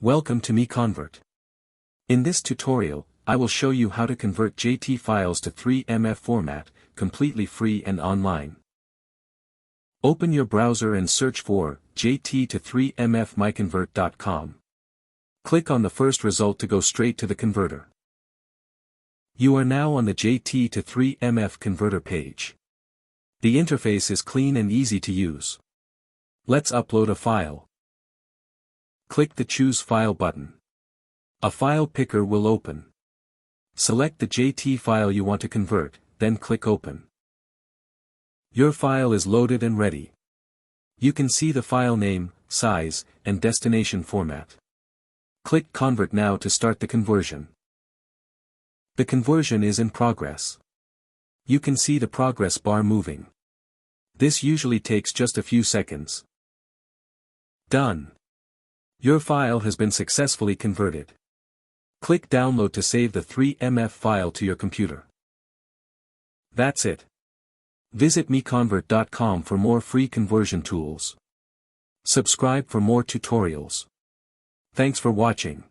Welcome to MiConvert. In this tutorial, I will show you how to convert JT files to 3MF format, completely free and online. Open your browser and search for JT to 3MF MiConvert.com. Click on the first result to go straight to the converter. You are now on the JT to 3MF converter page. The interface is clean and easy to use. Let's upload a file. Click the Choose File button. A file picker will open. Select the JT file you want to convert, then click Open. Your file is loaded and ready. You can see the file name, size, and destination format. Click Convert now to start the conversion. The conversion is in progress. You can see the progress bar moving. This usually takes just a few seconds. Done. Your file has been successfully converted. Click Download to save the 3MF file to your computer. That's it. Visit MiConvert.com for more free conversion tools. Subscribe for more tutorials. Thanks for watching.